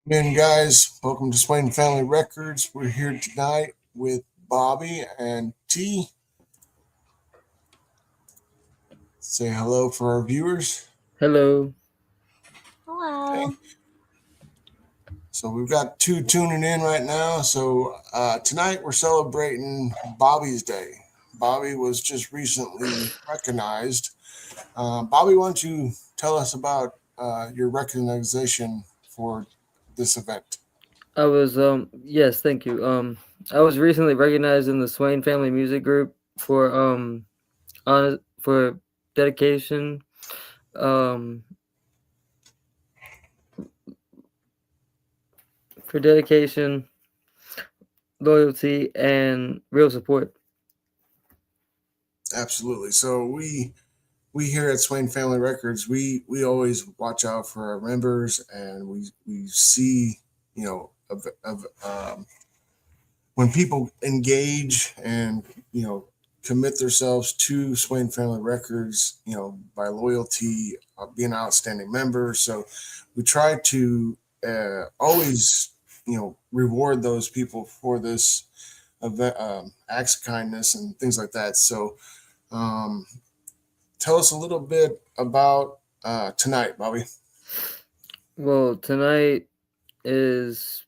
Good guys. Welcome to Swain Family Records. We're here tonight with Bobby and T. Say hello for our viewers. Hello. Okay. Hello. So we've got two tuning in right now. So tonight we're celebrating Bobby's Day. Bobby was just recently recognized. Bobby, why don't you tell us about your recognition for this event? Yes, thank you. I was recently recognized in the Swain Family Music Group for dedication, um for dedication, loyalty, and real support. Absolutely. So we here at Swain Family Records, we always watch out for our members, and we see, when people engage and commit themselves to Swain Family Records, by loyalty, being outstanding members. So we try to always reward those people for this event, acts of kindness and things like that. So um, tell us a little bit about tonight, Bobby. Well, tonight is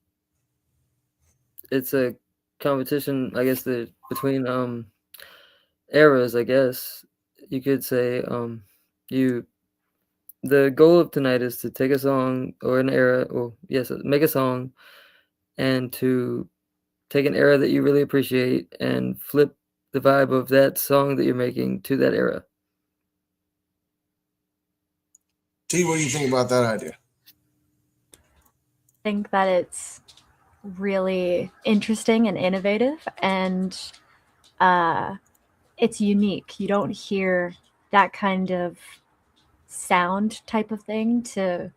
it's a competition, I guess, between eras, I guess you could say. You The goal of tonight is to take a song or an era, or yes, make a song and to take an era that you really appreciate and flip the vibe of that song that you're making to that era. T, what do you think about that idea? I think that it's really interesting and innovative, and uh, it's unique. You don't hear that kind of sound type of thing to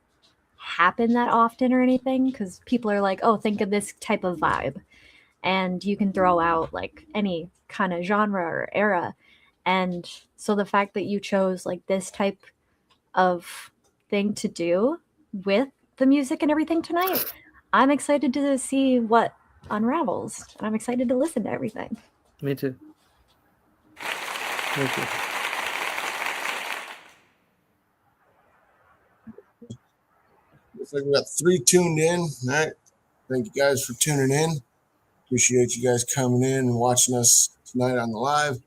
happen that often or anything because people are like, oh, think of this type of vibe. And you can throw out like any kind of genre or era. And so the fact that you chose like this type of thing to do with the music and everything tonight, I'm excited to see what unravels, and I'm excited to listen to everything. Me too. Me too. Looks like we got three tuned in. All right. Thank you guys for tuning in. Appreciate you guys coming in and watching us tonight on the live.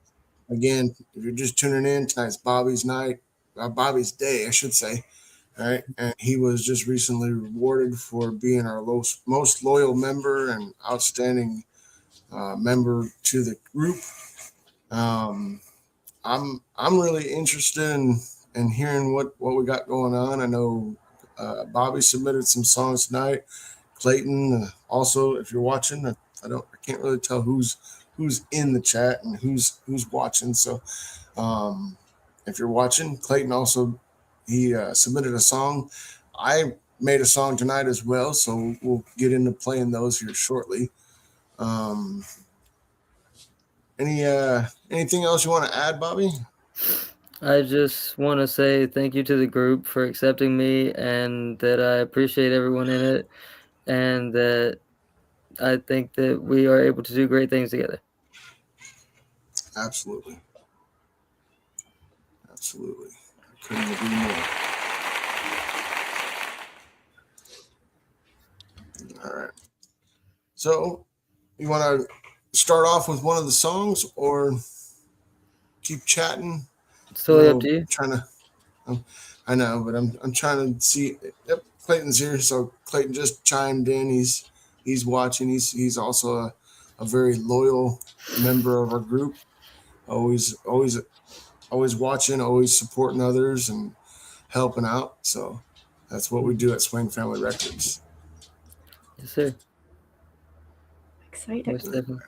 Again, if you're just tuning in, tonight's Bobby's night, Bobby's day, I should say. All right. And he was just recently rewarded for being our most loyal member and outstanding member to the group. Um, I'm really interested in hearing what we got going on. I know Bobby submitted some songs tonight. Clayton, also, if you're watching, I can't really tell who's in the chat and who's watching. So um, if you're watching, Clayton also he submitted a song. I made a song tonight as well, so we'll get into playing those here shortly. Um, anything else you want to add, Bobby? I just want to say thank you to the group for accepting me and that I appreciate everyone in it and that I think that we are able to do great things together. Absolutely, absolutely. I couldn't agree more. All right. So you want to start off with one of the songs or keep chatting? It's I totally up know to you. I'm trying to. I know, but I'm trying to see. Yep, Clayton's here. So Clayton just chimed in. He's watching. He's also a very loyal member of our group. Always watching. Always supporting others and helping out. So that's what we do at Swain Family Records. Yes, sir. Exciting. Most definitely.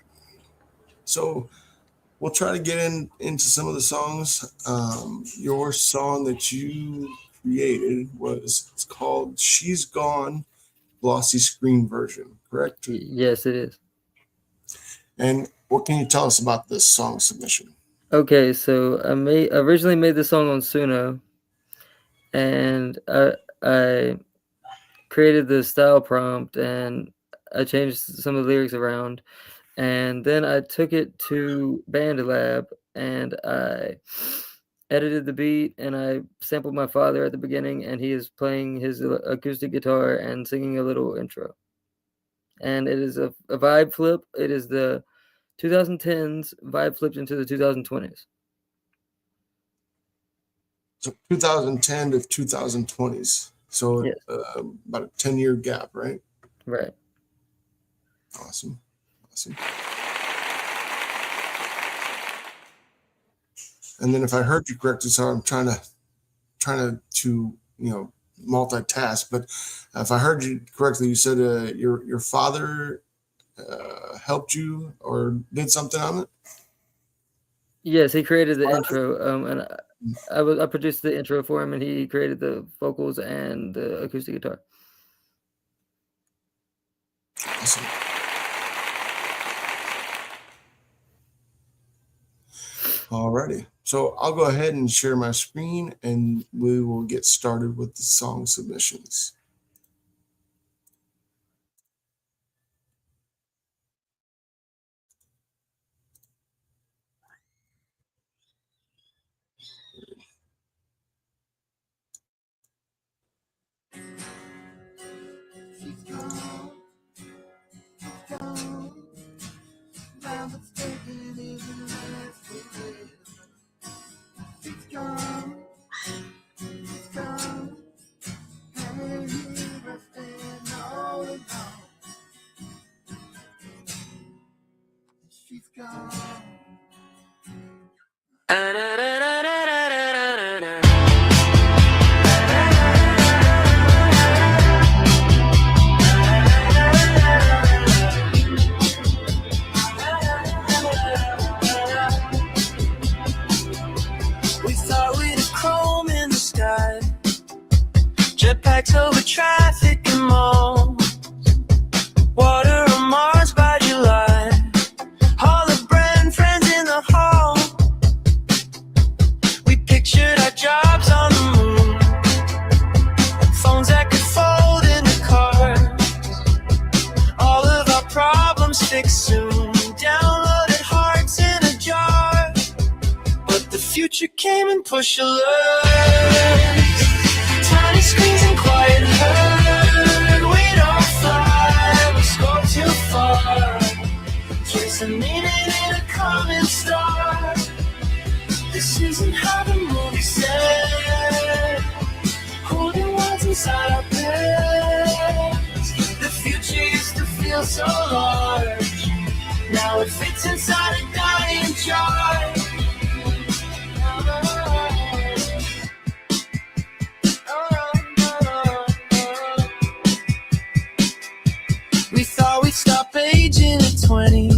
So we'll try to get into some of the songs. Your song that you created was it's called "She's Gone," glossy screen version, correct? Yes, it is. And what can you tell us about this song submission? Okay, so originally made the song on Suno, and I created the style prompt, and I changed some of the lyrics around, and then I took it to BandLab and I edited the beat, and I sampled my father at the beginning, and he is playing his acoustic guitar and singing a little intro. And it is a vibe flip. It is the 2010s vibe flipped into the 2020s. So 2010 to 2020s. So Yes. about a 10-year gap, right? Right. Awesome. And then if I heard you correctly, so I'm trying to multitask, but if I heard you correctly, you said your father helped you or did something on it? Yes, he created the intro, and I produced the intro for him, and he created the vocals and the acoustic guitar. Awesome. Alrighty. So I'll go ahead and share my screen, and we will get started with the song submissions. She's gone. We thought we'd have chrome in the sky, jetpacks over traffic and malls, water on Mars by July, hologram friends in the hall. We pictured our jobs on the moon, phones that could fold into cars, all of our problems fixed soon, downloaded hearts in a jar. But the future came and pushed alerts, tiny screens and quiet herd. We don't fly, we score too far, chasing meaning in a common star. This isn't how the movie said, holding words inside our beds. The future used to feel so large, now it fits inside a dying jar. We thought we'd stop aging at 20,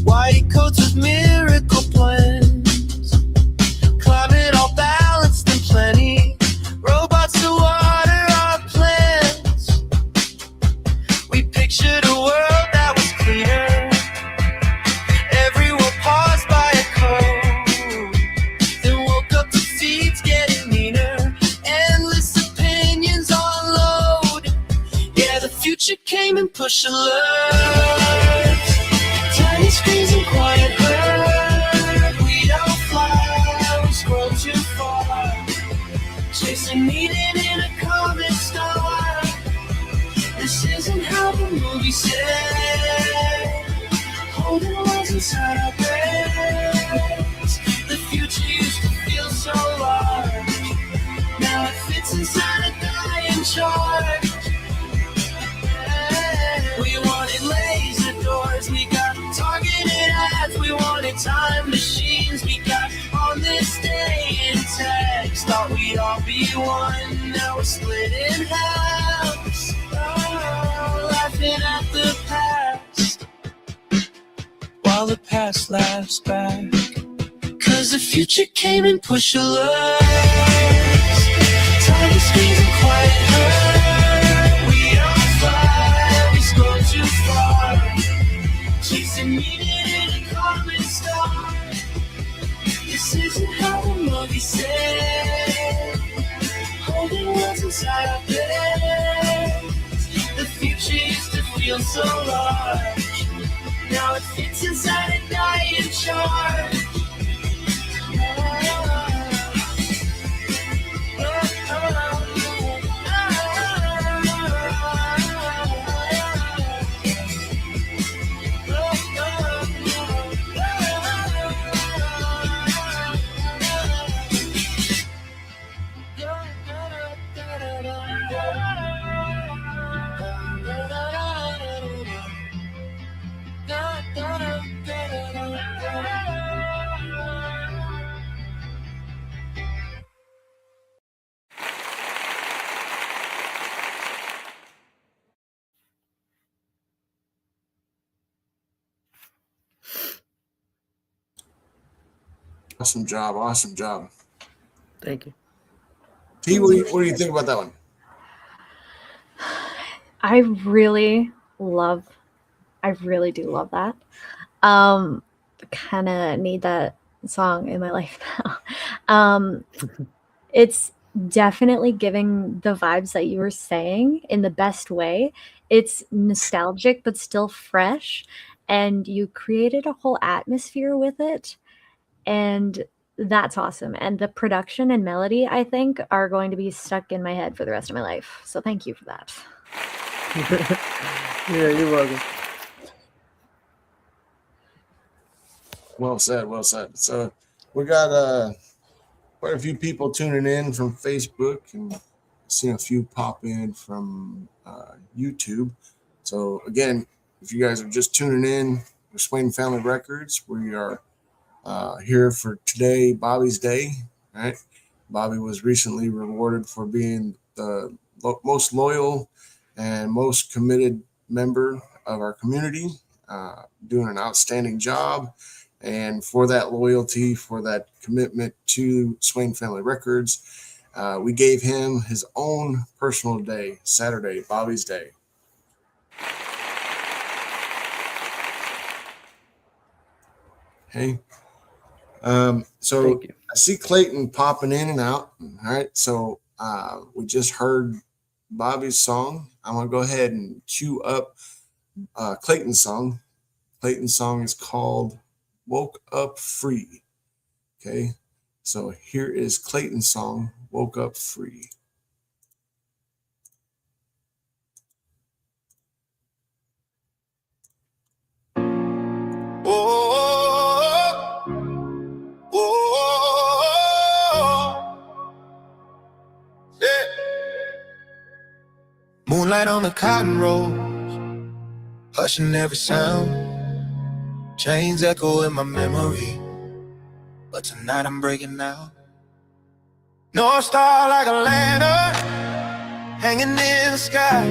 white coats with miracle plans, climate all balanced and plenty, robots to water our plants. We pictured a world that was cleaner, everyone paused by a code, then woke up to feeds getting meaner, endless opinions on load. Yeah, the future came and pushed alerts, tiny screens and quiet herd. We don't fly, we scroll too far, chasing meaning in a common star. This isn't how the movie said, holding words inside our brains. The future used to feel so large, now it fits inside a dying chart. We wanted laser doors, we got targeted ads. We wanted time machines, we got on this day in text. Thought we'd all be one, now we're split in halves. Oh, laughing at the past, while the past laughs back. Cause the future came and pushed alerts, tiny screens and quiet herd. We don't fly, we scroll too far, chasing meaning in a common star. This isn't how the movie said, holding words inside our bed. so large. Now it fits inside a diet chart. Awesome job. Awesome job. Thank you. T, what do you think about that one? I really do love that. Kind of need that song in my life now. It's definitely giving the vibes that you were saying in the best way. It's nostalgic, but still fresh. And you created a whole atmosphere with it. And that's awesome. And the production and melody, I think, are going to be stuck in my head for the rest of my life. So thank you for that. Yeah, you're welcome. Well said. Well said. So we got quite a few people tuning in from Facebook, and seen a few pop in from YouTube. So again, if you guys are just tuning in, we're Swain Family Records. We are here for today, Bobby's Day. Right? Bobby was recently rewarded for being the most loyal and most committed member of our community, doing an outstanding job. And for that loyalty, for that commitment to Swain Family Records, we gave him his own personal day, Saturday, Bobby's Day. Okay. So Thank you. I see Clayton popping in and out. All right. So we just heard Bobby's song. I'm going to go ahead and cue up Clayton's song. Clayton's song is called Woke Up Free. Okay. So here is Clayton's song, Woke Up Free. Moonlight on the cotton rolls, hushing every sound. Chains echo in my memory, but tonight I'm breaking out. North star like a lantern, hanging in the sky.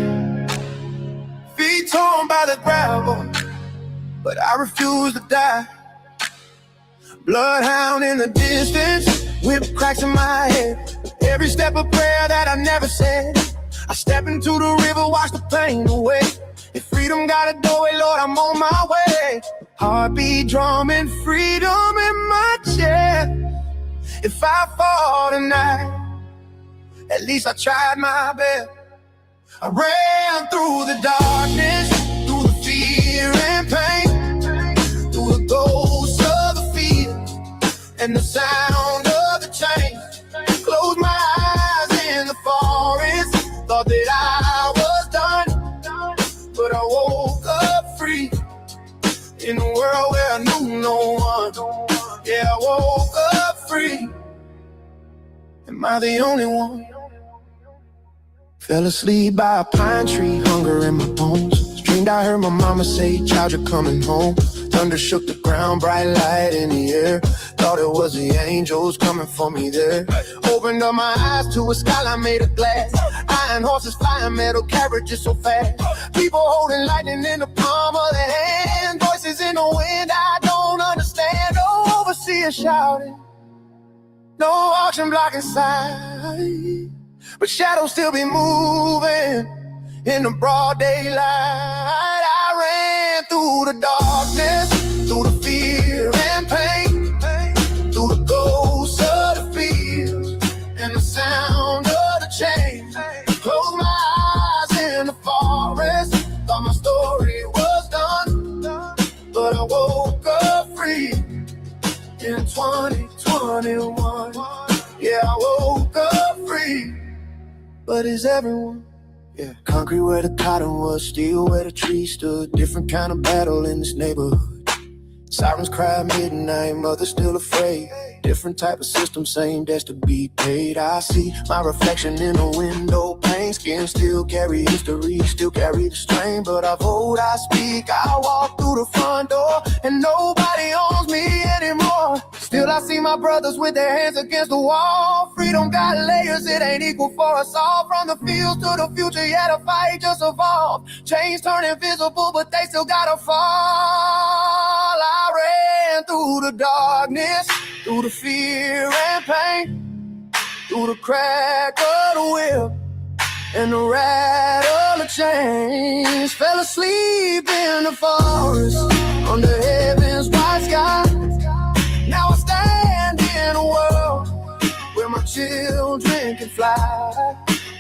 Feet torn by the gravel, but I refuse to die. Bloodhound in the distance, whip cracks in my head. Every step of prayer that I never said. I step into the river, wash the pain away. If freedom got a doorway, Lord, I'm on my way. Heartbeat drumming, freedom in my chest. If I fall tonight, at least I tried my best. I ran through the darkness, through the fear and pain, through the ghosts of the fear and the sound of the chain. Closed my eyes in the forest, thought that I was done, but I woke up free in a world where I knew no one. Yeah, I woke up free. Am I the only one? Fell asleep by a pine tree, hunger in my bones. Dreamed I heard my mama say, child, you're coming home. Thunder shook the ground, bright light in the air. Thought it was the angels coming for me there. Opened up my eyes to a skyline made of glass. Iron horses flying, metal carriages so fast. People holding lightning in the palm of their hand. Voices in the wind I don't understand. No overseer shouting, no auction block inside, but shadows still be moving in the broad daylight. I ran through the darkness, through the fear and pain, through the ghosts of the fears and the sound of the chains. Closed my eyes in the forest, thought my story 2021. Yeah, I woke up free, but is everyone? Yeah, concrete where the cotton was, steel where the tree stood. Different kind of battle in this neighborhood. Sirens cry at midnight, mother still afraid. Different type of system, same debts to be paid. I see my reflection in the window pane. Skin still carry history, still carry the strain. But I vote, I speak, I walk through the front door, and nobody owns me anymore. Still I see my brothers with their hands against the wall. Freedom got layers, it ain't equal for us all. From the fields to the future, yeah, the fight just evolved. Chains turn invisible, but they still gotta fall. I ran through the darkness, through the fear and pain, through the crack of the whip and the rattle of chains. Fell asleep in the forest under heaven's white sky. Now I stand in a world where my children can fly.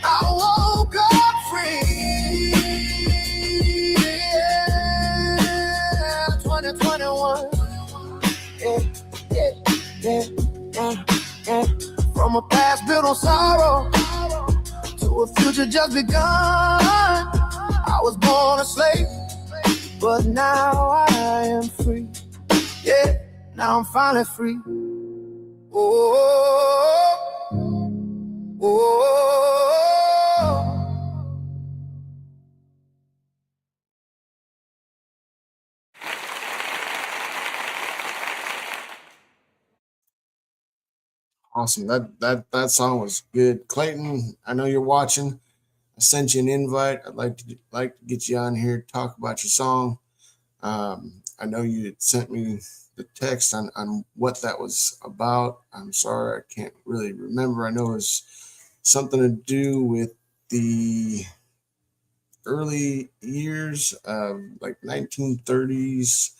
I woke up free, yeah, 2021. Yeah. From a past built on sorrow to a future just begun. I was born a slave, but now I am free. Yeah, now I'm finally free. Oh, oh, oh. Awesome. That song was good. Clayton, I know you're watching. I sent you an invite. I'd like to get you on here to talk about your song. I know you had sent me the text on what that was about. I'm sorry, I can't really remember. I know it was something to do with the early years of like 1930s,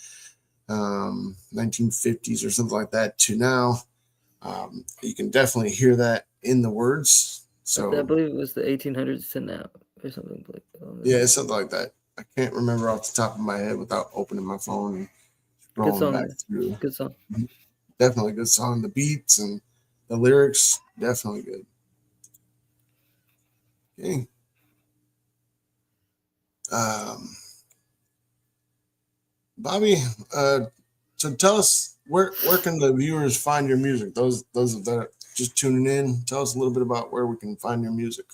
1950s or something like that to now. You can definitely hear that in the words. So I believe it was the 1800s to now or something like that. yeah, it's something like that. I can't remember off the top of my head without opening my phone and Good scrolling song. back through. Good song. Definitely a good song. The beats and the lyrics, definitely good. Okay. Bobby, so tell us where can the viewers find your music? Those that are just tuning in, tell us a little bit about where we can find your music.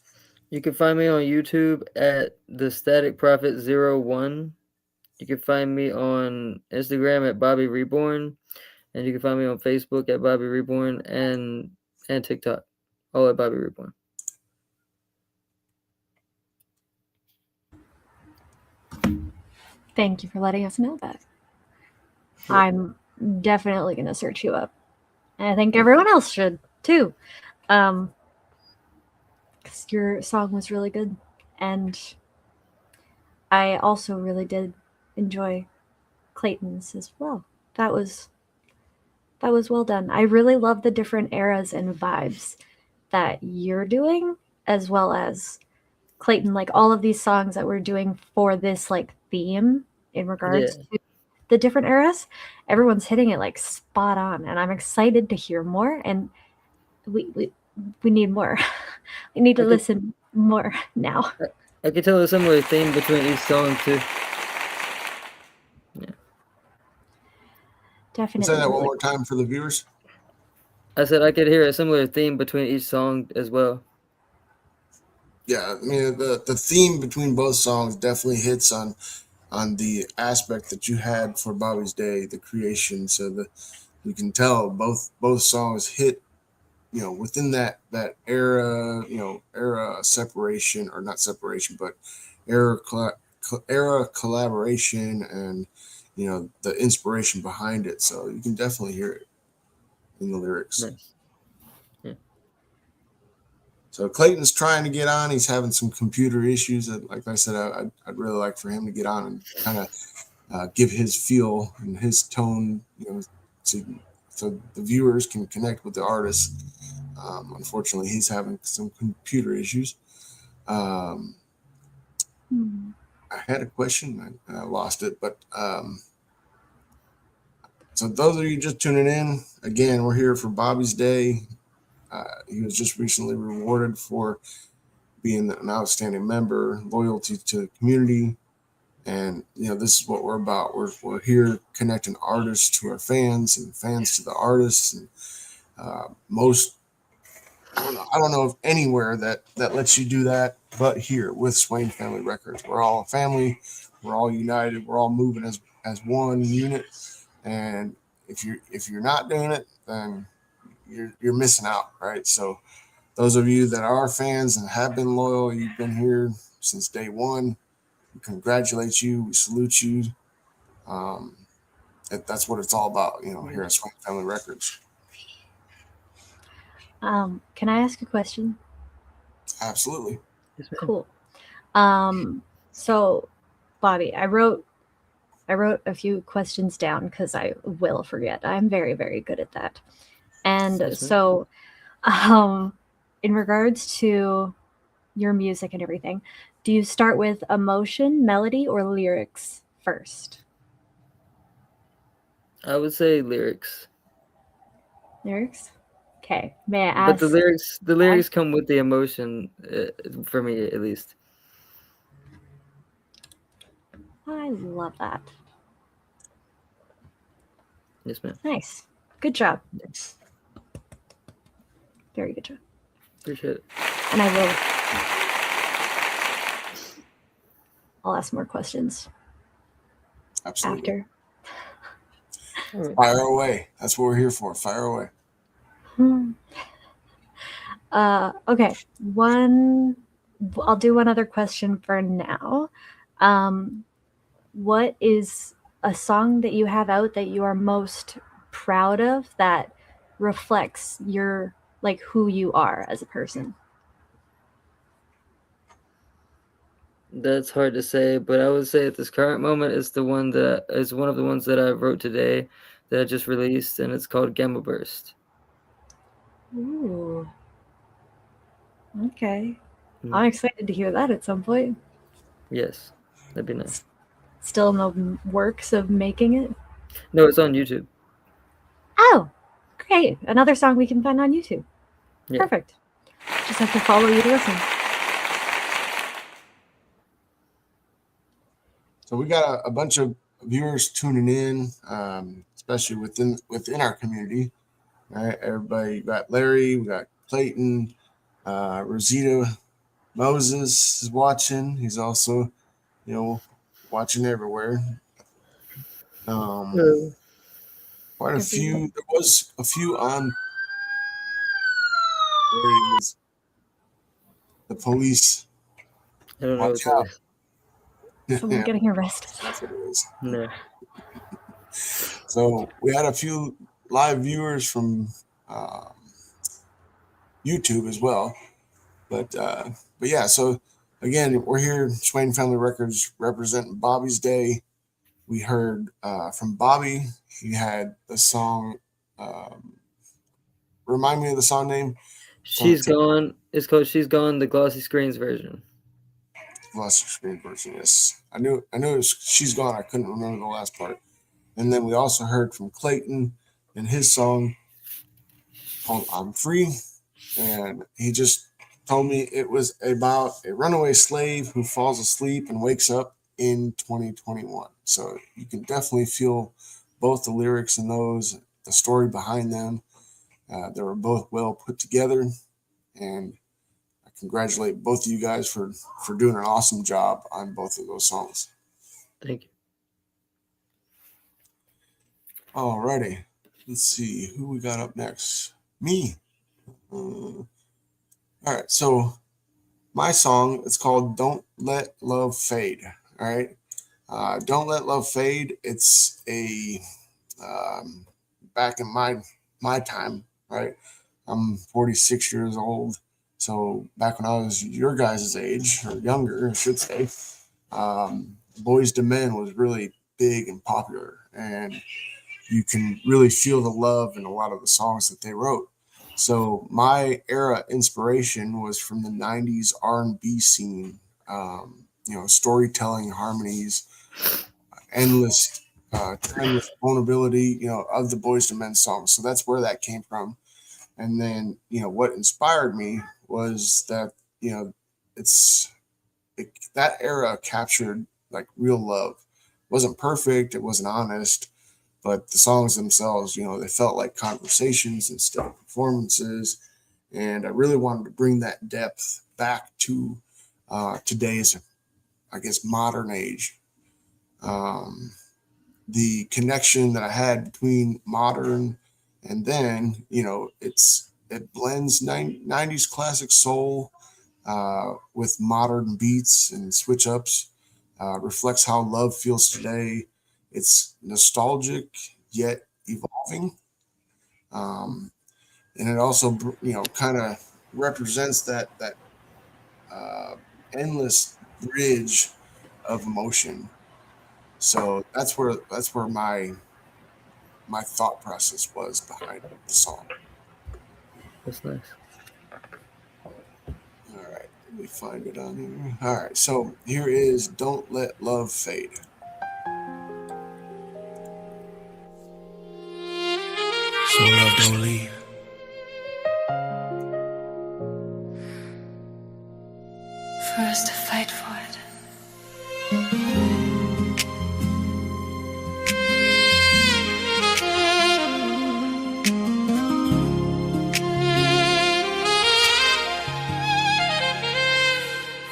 You can find me on YouTube at the Static Prophet 01. You can find me on Instagram at Bobby Reborn, and you can find me on Facebook at Bobby Reborn and TikTok, all at Bobby Reborn. Thank you for letting us know that. I'm definitely going to search you up. And I think everyone else should too. Because your song was really good. And I also really did enjoy Clayton's as well. That was well done. I really love the different eras and vibes that you're doing, as well as Clayton, like all of these songs that we're doing for this like theme in regards to the different eras. Everyone's hitting it like spot on, and I'm excited to hear more. And we need more. We need to listen more now. I can tell a similar theme between each song too. Yeah. Definitely. Say that one more time for the viewers. I said I could hear a similar theme between each song as well. Yeah, I mean the theme between both songs definitely hits on the aspect that you had for Bobby's Day, the creation. So you can tell both songs hit, within that era, era separation, or not separation, but era collaboration, and the inspiration behind it. So you can definitely hear it in the lyrics. Nice. Yeah. So Clayton's trying to get on. He's having some computer issues. Like I said, I'd really like for him to get on and kind of give his feel and his tone, so the viewers can connect with the artist. Unfortunately, he's having some computer issues. I had a question. I lost it, but So those of you just tuning in, again, we're here for Bobby's Day. He was just recently rewarded for being an outstanding member, loyalty to the community. And, this is what we're about. We're here connecting artists to our fans and fans to the artists. And most, I don't know of anywhere that lets you do that, but here with Swain Family Records. We're all a family. We're all united. We're all moving as one unit. And if you're not doing it, then you're missing out, right? So those of you that are fans and have been loyal, you've been here since day one. We congratulate you. We salute you. Um, that's what it's all about, here at Swain Family Records. Can I ask a question? Absolutely. Cool. So, Bobby, I wrote a few questions down because I will forget. I'm very, very good at that. And so, in regards to your music and everything, do you start with emotion, melody, or lyrics first? I would say lyrics. Lyrics? Okay. May I ask? But the lyrics come with the emotion, for me at least. I love that. Yes, ma'am. Nice. Good job. Very good job. Appreciate it. And I'll ask more questions Absolutely. after. Fire away. That's what we're here for. Fire away. Okay. I'll do one other question for now. What is a song that you have out that you are most proud of that reflects your who you are as a person? That's hard to say, but I would say at this current moment it's one of the ones that I wrote today that I just released, and it's called Gamma Burst. Ooh. Okay. I'm excited to hear that at some point. Yes, that'd be nice. Still in the works of making it? No, it's on YouTube. Oh, great. Another song we can find on YouTube. Yeah. Perfect. Just have to follow you to listen. So we got a bunch of viewers tuning in, especially within our community. Right, everybody. We got Larry, we got Clayton, Rosita Moses is watching. He's also, watching everywhere. Quite a few. There was a few on. There he is. The police. I don't know Watch what out. that is. Someone getting arrested. That's what it is. No. So we had a few live viewers from YouTube as well, but yeah. So again, we're here, Swain Family Records, representing Bobby's Day. We heard from Bobby. He had the song. Remind me of the song name. She's Gone. It's called She's Gone, the Glossy Screens version. Glossy Screen version, yes. I knew it was She's Gone. I couldn't remember the last part. And then we also heard from Clayton and his song called I'm Free. And he just told me it was about a runaway slave who falls asleep and wakes up in 2021. So you can definitely feel both the lyrics in those, the story behind them. They were both well put together. And I congratulate both of you guys for doing an awesome job on both of those songs. Thank you. Alrighty. Let's see who we got up next. Me. All right. So my song, it's called Don't Let Love Fade. All right. Don't Let Love Fade. It's a back in my time, right? I'm 46 years old. So back when I was your guys' age, or younger, I should say, Boys to Men was really big and popular. And you can really feel the love in a lot of the songs that they wrote. So my era inspiration was from the 90s R&B scene, storytelling, harmonies, endless timeless vulnerability, of the Boys to Men songs. So that's where that came from. And then, what inspired me was that, it's that era captured like real love. It wasn't perfect, it wasn't honest, but the songs themselves, they felt like conversations instead of performances. And I really wanted to bring that depth back to today's, I guess, modern age. Um, the connection that I had between modern and then, it blends 90s classic soul with modern beats and switch ups, reflects how love feels today. It's nostalgic yet evolving. Um, and it also, kind of represents that uh, endless bridge of emotion. So that's where my thought process was behind the song. That's nice. All right, let me find it on here. All right, so here is "Don't Let Love Fade." So love don't leave. For us to fight for it.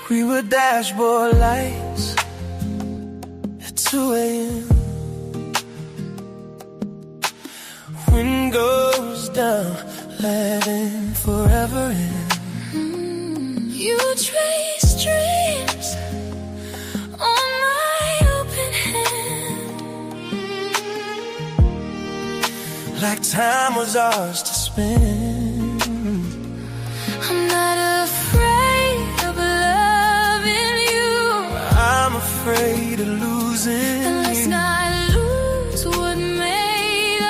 We were dashboard lights at 2 a.m. Wind goes down, letting forever in. You trace dreams on my open hand, like time was ours to spend. I'm not afraid of loving you. I'm afraid of losing and let's you. Not lose what made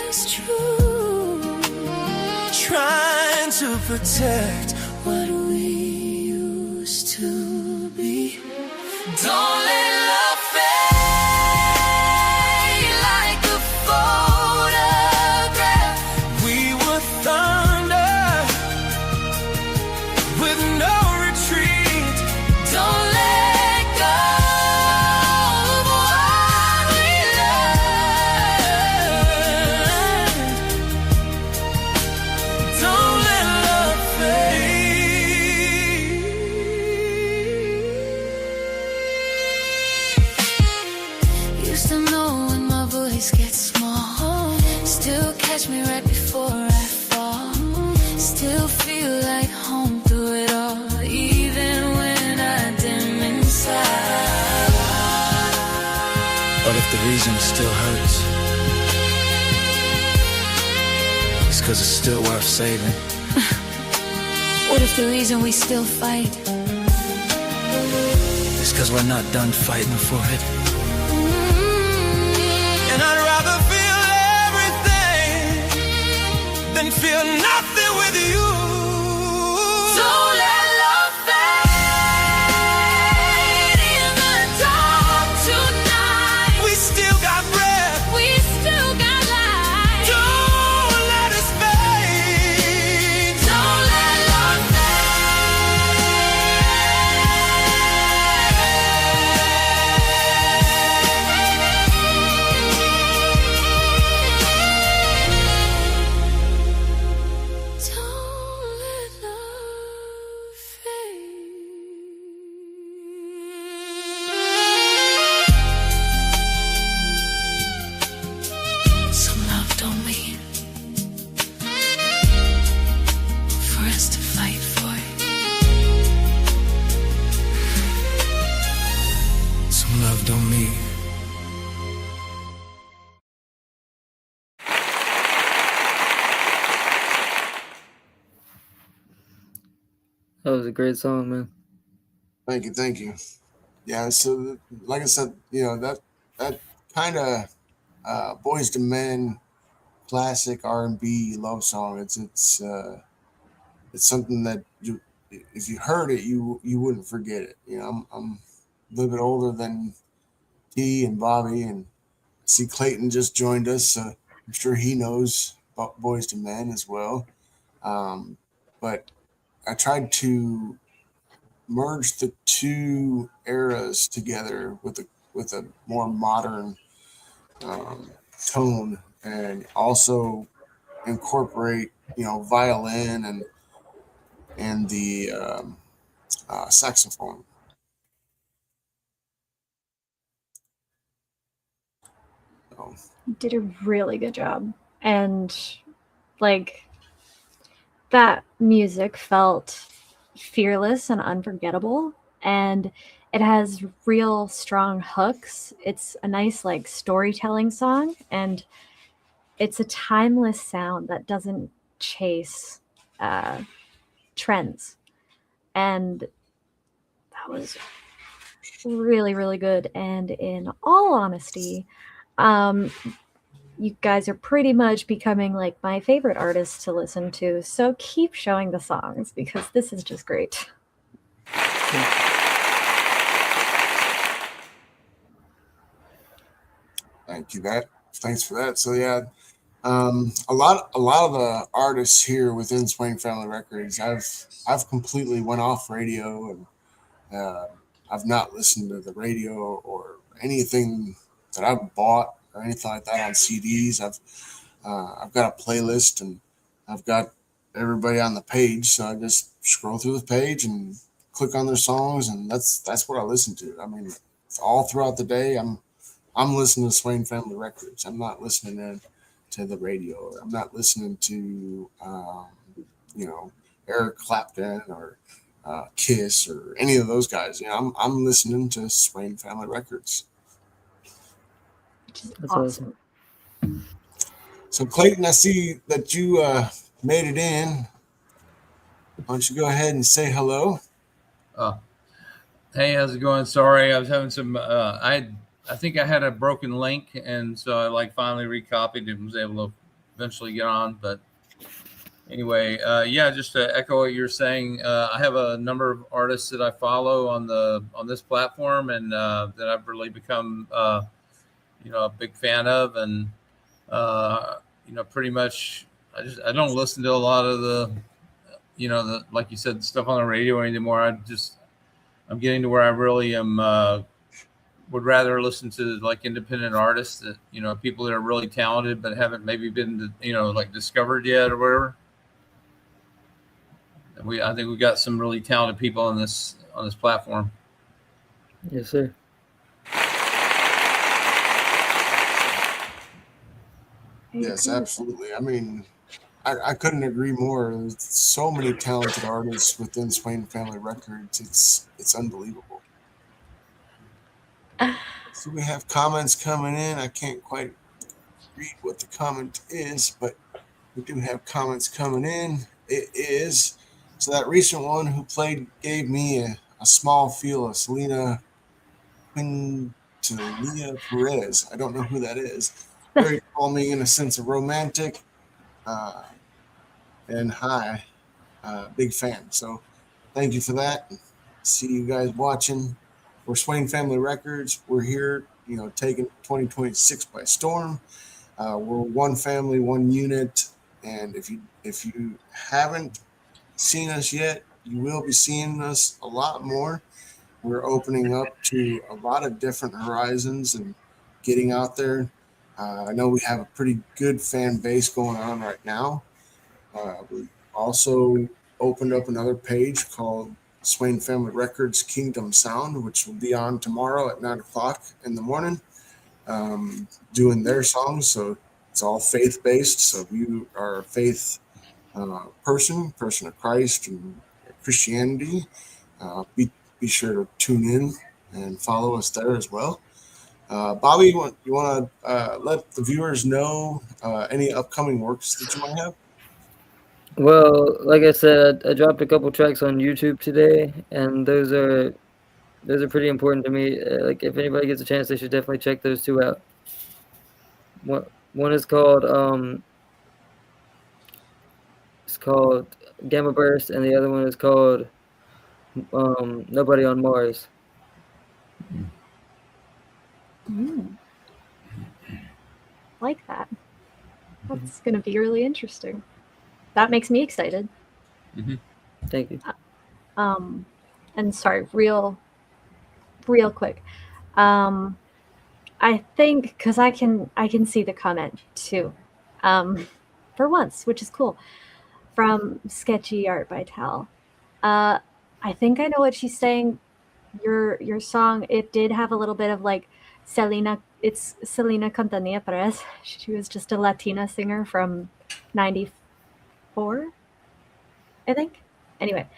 us true. Trying to protect what we used to be. Don't let love fade like a photograph. We were thunder with no retreat. Don't let go of what we learned. Don't let love fade. Used to know when my voice gets small. Still catch me right before I fall. Still feel like home through it all, even when I dim inside. But if the reason it still hurts, it's 'cause it's still worth saving. What if the reason we still fight is 'cause we're not done fighting for it? And I'd rather feel everything than feel nothing with you. Don't let love fade in the dark tonight. We still got breath. We still got life. Don't let us fade. Don't let love Don't let love fade. Some love don't mean for us to fight for it. Some love don't mean. That was a great song, man. Thank you. Yeah, so like I said, that kind of Boys to Men classic R&B love song. It's something that if you heard it, you wouldn't forget it. I'm a little bit older than T and Bobby, and see Clayton just joined us. I'm sure he knows about Boys to Men as well. But I tried to merge the two eras together with a more modern tone, and also incorporate violin and the saxophone. So, You did a really good job. And like that music felt fearless and unforgettable, and it has real strong hooks. It's a nice like storytelling song, and it's a timeless sound that doesn't chase uh, trends. And that was really, really good. And in all honesty, um, you guys are pretty much becoming like my favorite artists to listen to. So keep showing the songs because this is just great. thank you. Thanks for that. So yeah, a lot of the artists here within Swain Family Records, I've completely went off radio, and uh, I've not listened to the radio or anything that I've bought or anything like that on CDs. I've got a playlist, and I've got everybody on the page, so I just scroll through the page and click on their songs, and that's what I listen to. I mean, all throughout the day, I'm listening to Swain Family Records. I'm not listening to the radio. I'm not listening to you know Eric Clapton or Kiss or any of those guys. I'm listening to Swain Family Records. Which is That's awesome. So Clayton, I see that you made it in. Why don't you go ahead and say hello? Uh, hey, how's it going? Sorry, I was having some. I think I had a broken link, and so I like finally recopied and was able to eventually get on. But anyway, yeah, just to echo what you're saying, I have a number of artists that I follow on this platform, and that I've really become a big fan of, and pretty much I don't listen to a lot of the like you said, stuff on the radio anymore. I'm getting to where I really am would rather listen to like independent artists that people that are really talented but haven't maybe been like discovered yet or whatever. I think we got some really talented people on this platform. Yes, sir. Yes, absolutely. I mean, I couldn't agree more. There's so many talented artists within Swain Family Records. It's unbelievable. So we have comments coming in. I can't quite read what the comment is, but we do have comments coming in. It is so that recent one who played gave me a small feel of Selena Quintanilla Perez. I don't know who that is. Very calming in a sense of romantic. Uh, and hi, big fan. So thank you for that. See you guys watching. We're Swain Family Records. We're here, taking 2026 by storm. We're one family, one unit, and if you haven't seen us yet, you will be seeing us a lot more. We're opening up to a lot of different horizons and getting out there. I know we have a pretty good fan base going on right now. We also opened up another page called Swain Family Records Kingdom Sound, which will be on tomorrow at 9 o'clock in the morning, doing their songs. So it's all faith based. So if you are a faith person of Christ and Christianity, be sure to tune in and follow us there as well. Bobby, you want to let the viewers know any upcoming works that you might have? Well, like I said, I dropped a couple tracks on YouTube today, and those are pretty important to me. Like if anybody gets a chance, they should definitely check those two out. One is called it's called Gamma Burst, and the other one is called Nobody on Mars. Mm. like that. That's going to be really interesting. That makes me excited. Thank you. And sorry, real quick. I think because I can see the comment too, for once, which is cool. From Sketchy Art by Tal. I think I know what she's saying. Your song, it did have a little bit of like Selena. It's Selena Quintanilla Perez. She was just a Latina singer from '94, I think. Anyway,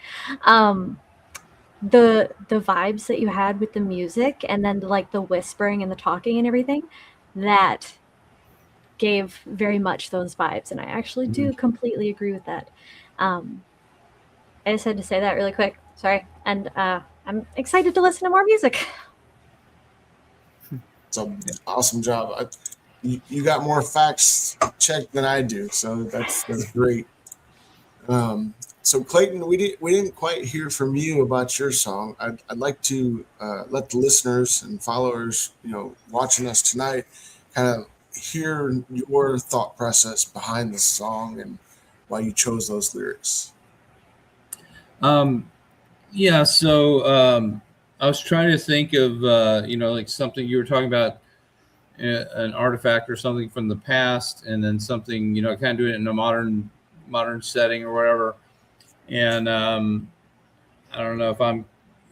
the vibes that you had with the music, and then like the whispering and the talking and everything, that gave very much those vibes, and I actually do completely agree with that. I just had to say that really quick. Sorry, and I'm excited to listen to more music. It's an awesome job. You got more facts checked than I do, so that's great. So Clayton, we didn't quite hear from you about your song. I'd like to let the listeners and followers, watching us tonight, kind of hear your thought process behind the song and why you chose those lyrics. Yeah, so I was trying to think of like something you were talking about, an artifact or something from the past, and then something kind of doing it in a modern setting or whatever. And I don't know if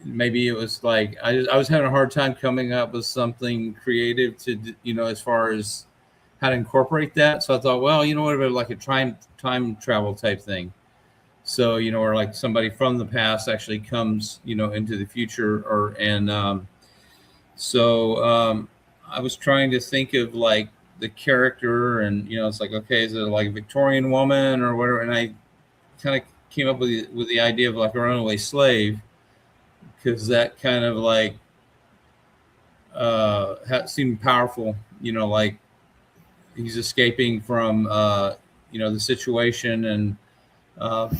maybe it was like I was having a hard time coming up with something creative to as far as how to incorporate that. So I thought, well, what about like a time travel type thing. So, or like somebody from the past actually comes, into the future, I was trying to think of like the character, and, it's like, okay, is it like a Victorian woman or whatever? And I kind of came up with the idea of like a runaway slave, because that kind of like seemed powerful, like he's escaping from, the situation, and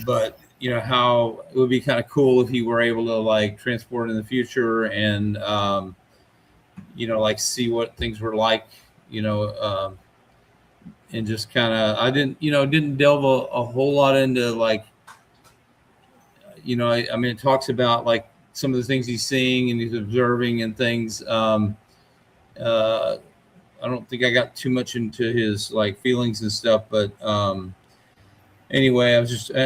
but how it would be kind of cool if he were able to like transport in the future, and like see what things were like, and just kind of I didn't delve a whole lot into like I mean, it talks about like some of the things he's seeing and he's observing and things. I don't think I got too much into his like feelings and stuff, but anyway, I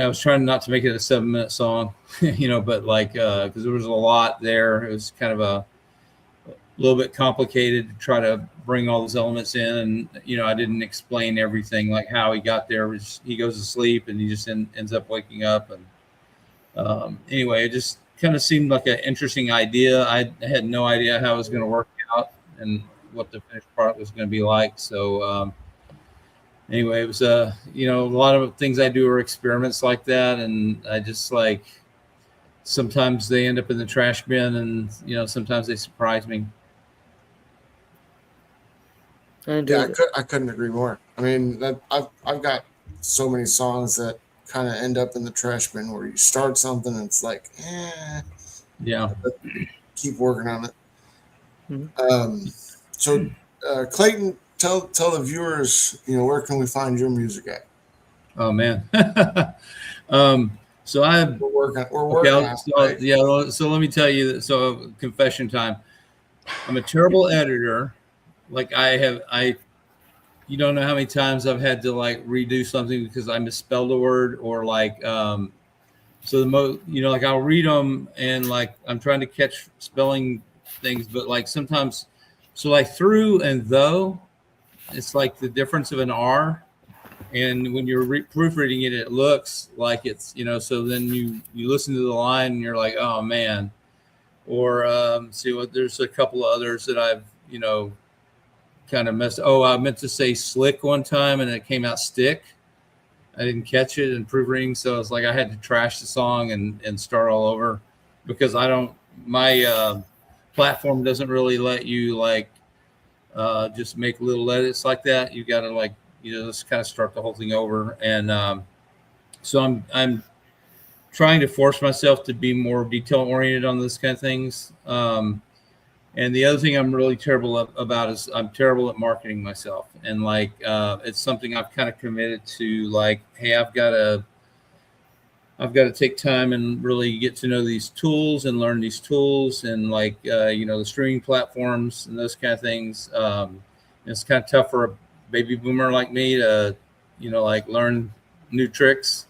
was trying not to make it a 7-minute song, but like, cause there was a lot there. It was kind of a little bit complicated to try to bring all those elements in. And, I didn't explain everything, like how he got there. He goes to sleep and he just ends up waking up. And anyway, it just kind of seemed like an interesting idea. I had no idea how it was going to work out and what the finished product was going to be like. So, anyway, it was a lot of things I do are experiments like that, and I just like sometimes they end up in the trash bin, and sometimes they surprise me. I couldn't agree more. I mean, I've got so many songs that kind of end up in the trash bin where you start something and it's like, yeah, keep working on it. Mm-hmm. So Clayton, tell the viewers, where can we find your music at? Oh man. So we're working. Right? Yeah. So let me tell you. So confession time. I'm a terrible editor. Like you don't know how many times I've had to like redo something because I misspelled a word, or like, so like I'll read them and like I'm trying to catch spelling things, but like sometimes, so like through and though, it's like the difference of an R. And when you're proofreading it, it looks like it's, so then you listen to the line and you're like, oh man. Or there's a couple of others that I've, kind of messed. Oh, I meant to say slick one time and it came out stick. I didn't catch it in proofreading. So it's like I had to trash the song and start all over, because my platform doesn't really let you like just make little edits like that. You got to like, just kind of start the whole thing over. And so I'm trying to force myself to be more detail oriented on this kind of things. And the other thing I'm really terrible about is I'm terrible at marketing myself. And like, it's something I've kind of committed to, like, hey, I've got to take time and really get to know these tools and learn these tools and like, the streaming platforms and those kind of things. It's kind of tough for a baby boomer like me to, like learn new tricks.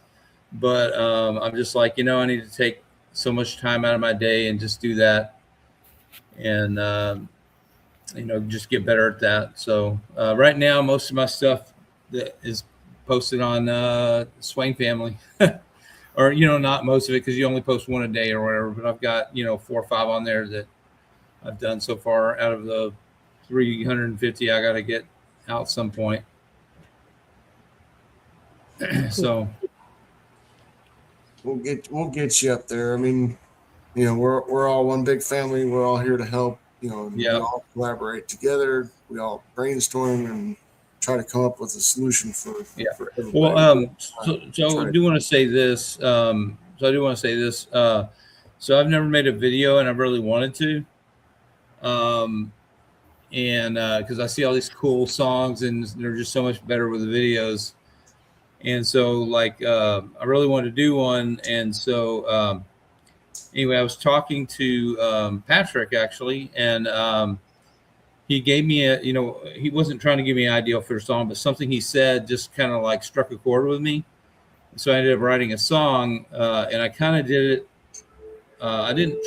But I'm just like, I need to take so much time out of my day and just do that. And, just get better at that. So right now, most of my stuff that is posted on Swain family. Or not most of it, because you only post one a day or whatever, but I've got 4 or 5 on there that I've done so far out of the 350 I got to get out some point. So we'll get you up there. I mean, we're all one big family. We're all here to help. We yeah. all collaborate together. We all brainstorm and try to come up with a solution for everybody. Well, so I do want to say this. So I've never made a video, and I really wanted to. And because I see all these cool songs, and they're just so much better with the videos. And so, like, I really wanted to do one. And so, anyway, I was talking to Patrick actually, and he gave me he wasn't trying to give me an idea for a song, but something he said just kind of like struck a chord with me. So I ended up writing a song, and I kind of did it. I didn't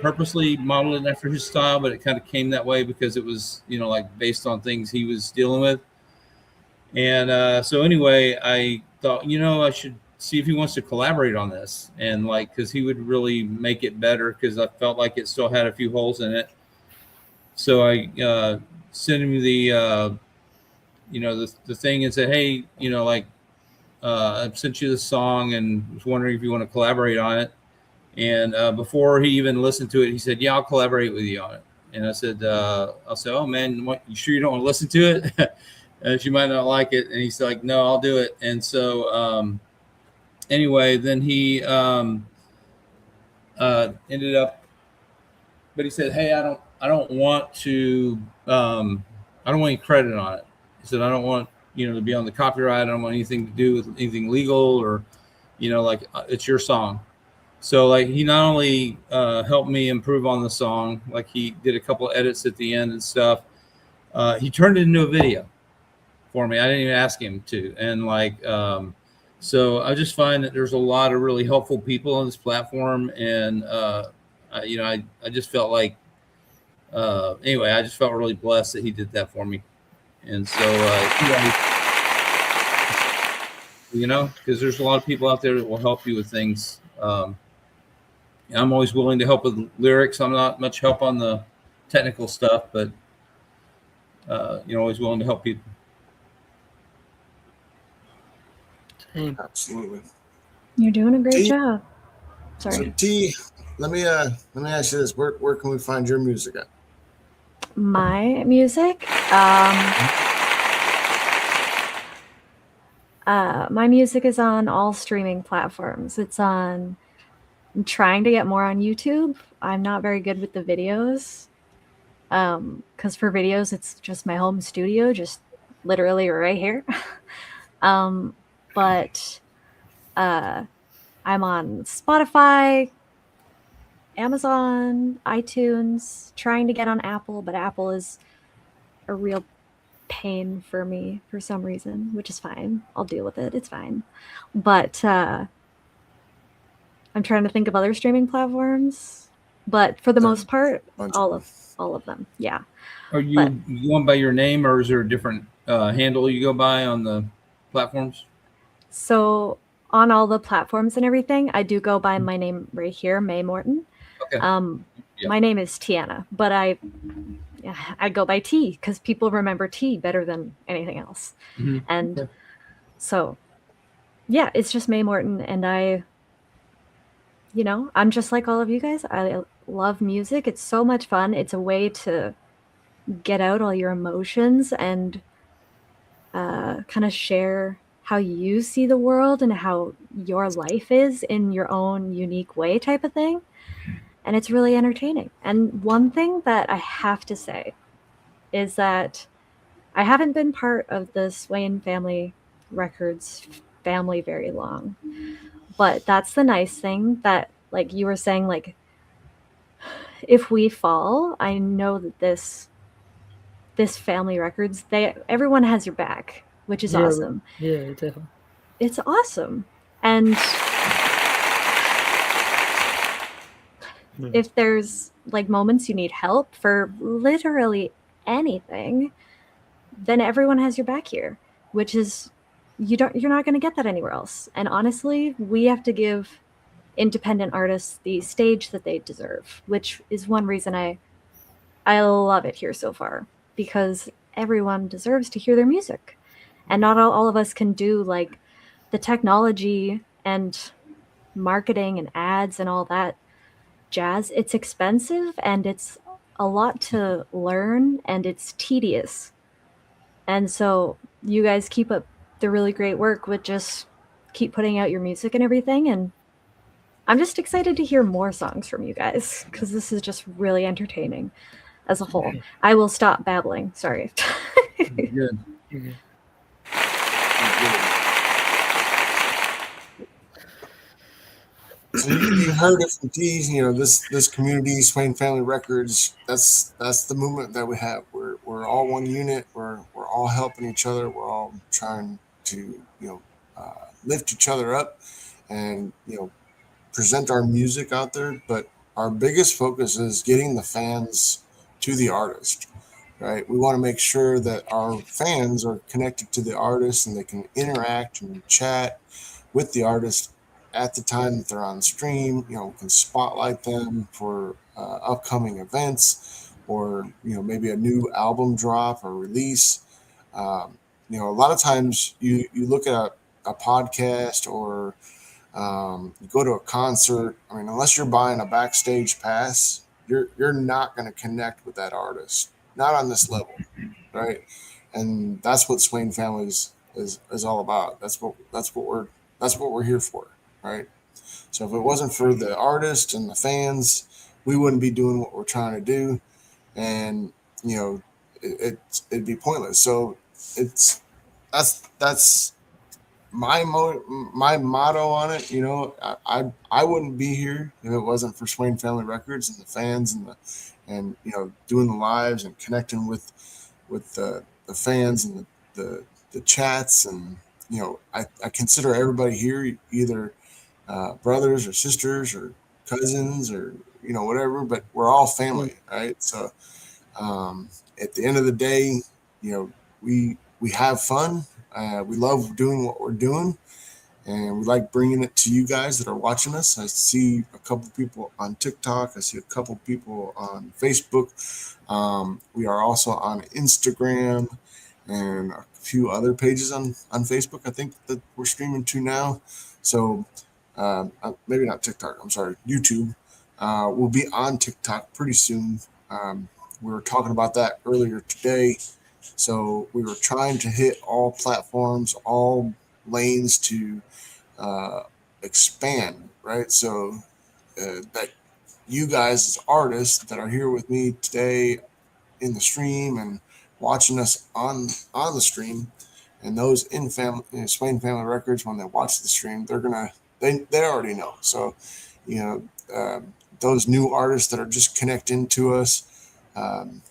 purposely model it after his style, but it kind of came that way because it was, like based on things he was dealing with. And so anyway, I thought, I should see if he wants to collaborate on this, and like, because he would really make it better, because I felt like it still had a few holes in it. So I sent him the thing and said, hey, I sent you the song and was wondering if you want to collaborate on it. And before he even listened to it, he said, yeah, I'll collaborate with you on it. And I said, oh man, you sure you don't want to listen to it? You might not like it. And he's like, no, I'll do it. And so anyway, then he ended up, but he said, hey, I don't want to, I don't want any credit on it. He said, I don't want, to be on the copyright. I don't want anything to do with anything legal, or, like, it's your song. So like, he not only helped me improve on the song, like he did a couple of edits at the end and stuff. He turned it into a video for me. I didn't even ask him to. And like, so I just find that there's a lot of really helpful people on this platform. And, I just felt like, anyway, I just felt really blessed that he did that for me. And so, because there's a lot of people out there that will help you with things. I'm always willing to help with lyrics. I'm not much help on the technical stuff, but always willing to help people. Same. Absolutely. You're doing a great T, job. Sorry. So T, let me ask you this: where can we find your music at? My music, my music is on all streaming platforms. I'm trying to get more on YouTube. I'm not very good with the videos. Because for videos, it's just my home studio, just literally right here. But I'm on Spotify, Amazon, iTunes, trying to get on Apple, but Apple is a real pain for me for some reason, which is fine. I'll deal with it. It's fine. But I'm trying to think of other streaming platforms, but for the most part, all of them. Yeah. Are you going by your name, or is there a different handle you go by on the platforms? So on all the platforms and everything, I do go by my name right here, May Morton. Okay. My name is Tiana, but I go by T because people remember T better than anything else. Mm-hmm. And so, yeah, it's just May Morton. And I'm just like all of you guys. I love music. It's so much fun. It's a way to get out all your emotions and kind of share how you see the world and how your life is in your own unique way type of thing. and it's really entertaining. And one thing that I have to say is that I haven't been part of the Swain family records family very long. But that's the nice thing that, like you were saying, like if we fall, I know that this family records, everyone has your back, which is awesome. Yeah, definitely. It's awesome. And if there's like moments you need help for literally anything, then everyone has your back here, which is you're not going to get that anywhere else. And honestly, we have to give independent artists the stage that they deserve, which is one reason I love it here so far, because everyone deserves to hear their music. And not all of us can do like the technology and marketing and ads and all that jazz. It's expensive and it's a lot to learn and it's tedious. And so you guys keep up the really great work with just keep putting out your music and everything. And I'm just excited to hear more songs from you guys because this is just really entertaining as a whole. I will stop babbling. Sorry. Good. Okay. So you heard it from T's, this community, Swain Family Records. That's the movement that we have. We're all one unit. We're all helping each other. We're all trying to lift each other up, and present our music out there. But our biggest focus is getting the fans to the artist. Right. We want to make sure that our fans are connected to the artist and they can interact and chat with the artist at the time that they're on stream. We can spotlight them for upcoming events, or maybe a new album drop or release. A lot of times you look at a podcast, or you go to a concert. I mean, unless you're buying a backstage pass, you're not going to connect with that artist, not on this level, right? And that's what Swain Families is all about. That's what we're here for, right? So if it wasn't for the artist and the fans, we wouldn't be doing what we're trying to do, and it'd be pointless. So it's that's my motto on it. I wouldn't be here if it wasn't for Swain Family Records and the fans and doing the lives and connecting with the fans and the chats. And I consider everybody here either brothers or sisters or cousins or whatever, but we're all family, right? So at the end of the day, we have fun. We love doing what we're doing, and we like bringing it to you guys that are watching us. I see a couple people on TikTok. I see a couple people on Facebook. We are also on Instagram and a few other pages on Facebook, I think, that we're streaming to now. So maybe not TikTok, I'm sorry, YouTube. We'll be on TikTok pretty soon. We were talking about that earlier today. So we were trying to hit all platforms, all lanes to expand, right? So that you guys as artists that are here with me today in the stream and watching us on the stream, and those in Swain Family Records, when they watch the stream, they already know. So those new artists that are just connecting to us,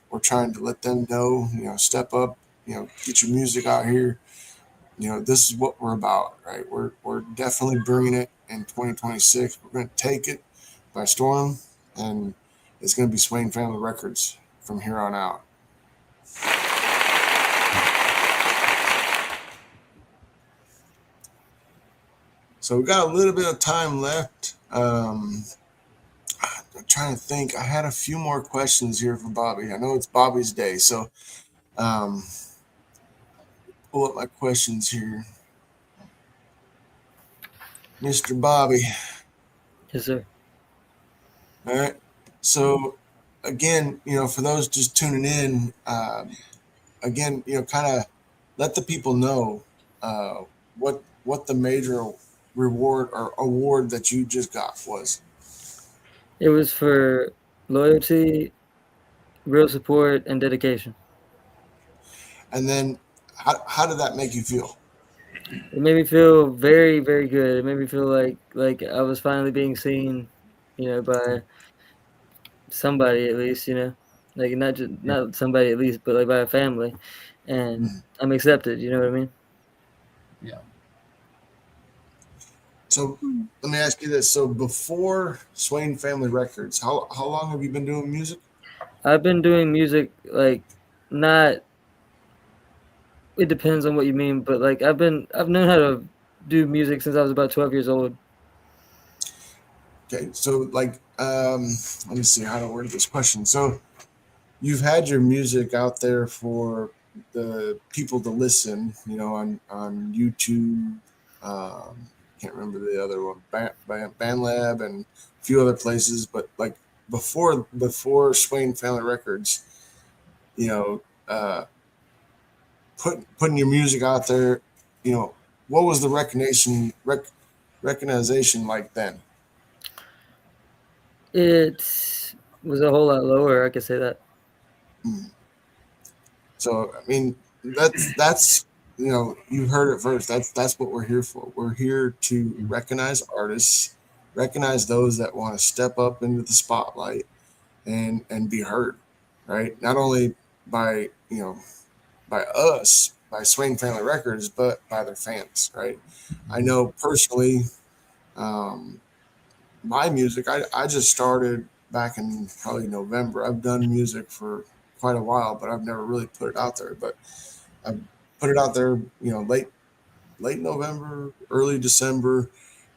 we're trying to let them know, step up, get your music out here. This is what we're about, right? We're definitely bringing it in 2026. We're going to take it by storm, and it's going to be Swain Family Records from here on out. So we got a little bit of time left. I'm trying to think. I had a few more questions here for Bobby. I know it's Bobby's day, so pull up my questions here. Mr. Bobby. Yes, sir. All right. So again, for those just tuning in, again, kind of let the people know what the major reward or award that you just got was. It was for loyalty, real support, and dedication. And then how did that make you feel? It made me feel very, very good. It made me feel like I was finally being seen, by somebody at least, like not somebody at least, but like by a family, and I'm accepted. You know what I mean? Yeah. So let me ask you this. So before Swain Family Records, how long have you been doing music? I've been doing music like not. It depends on what you mean, but like I've known how to do music since I was about 12 years old. Okay, so like let me see how to word this question. So you've had your music out there for the people to listen, on YouTube. Can't remember the other one, BandLab, and a few other places. But like before Swain Family Records, you know, uh, putting your music out there, what was the recognition like then? It was a whole lot lower, I could say that. So I mean, that's you heard it first. That's what we're here for. We're here to recognize artists, recognize those that want to step up into the spotlight and be heard, right? Not only by by us, by Swain Family Records, but by their fans, right? I know personally, um, my music. I just started back in probably November. I've done music for quite a while, but I've never really put it out there. But I put it out there, late November, early December,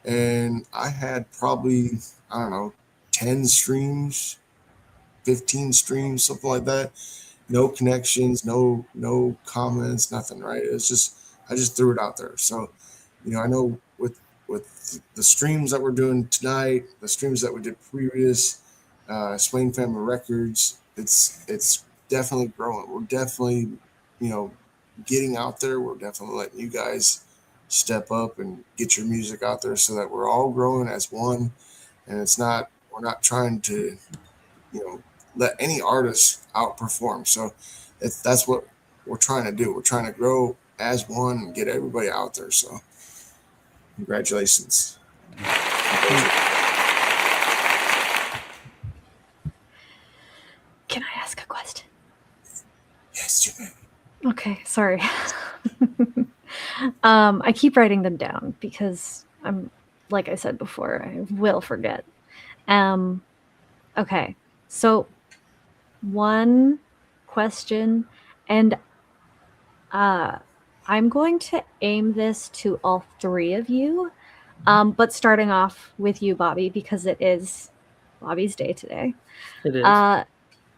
and I had probably, I don't know, 10 streams, 15 streams, something like that. No connections, no comments, nothing. Right? It's just I just threw it out there. So, I know with the streams that we're doing tonight, the streams that we did previous, Swain Family Records, it's definitely growing. We're definitely, you know, getting out there. We're definitely letting you guys step up and get your music out there so that we're all growing as one. And we're not trying to, let any artist outperform. So that's what we're trying to do. We're trying to grow as one and get everybody out there. So congratulations. Can I ask a question? Yes, you may. Okay, sorry. I keep writing them down because like I said before, I will forget. Okay, so one question, and I'm going to aim this to all three of you, but starting off with you, Bobby, because it is Bobby's day today. It is.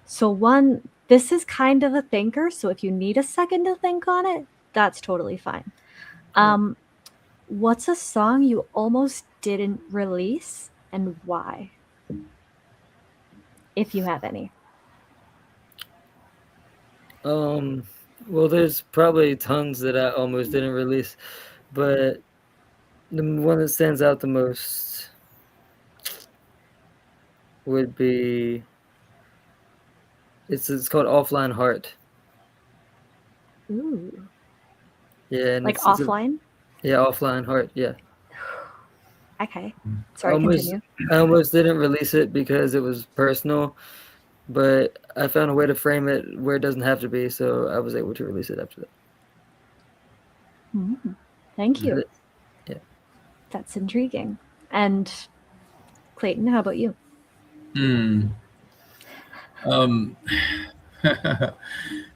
So this is kind of a thinker, so if you need a second to think on it, that's totally fine. What's a song you almost didn't release and why? If you have any. Well, there's probably tons that I almost didn't release, but the one that stands out the most would be it's called Offline Heart. Ooh. Yeah, and Like it's offline? yeah, Offline Heart. Yeah. Okay. Sorry, continue. I almost didn't release it because it was personal, but I found a way to frame it where it doesn't have to be, so I was able to release it after that. Thank you. Yeah. That's intriguing. And Clayton, how about you?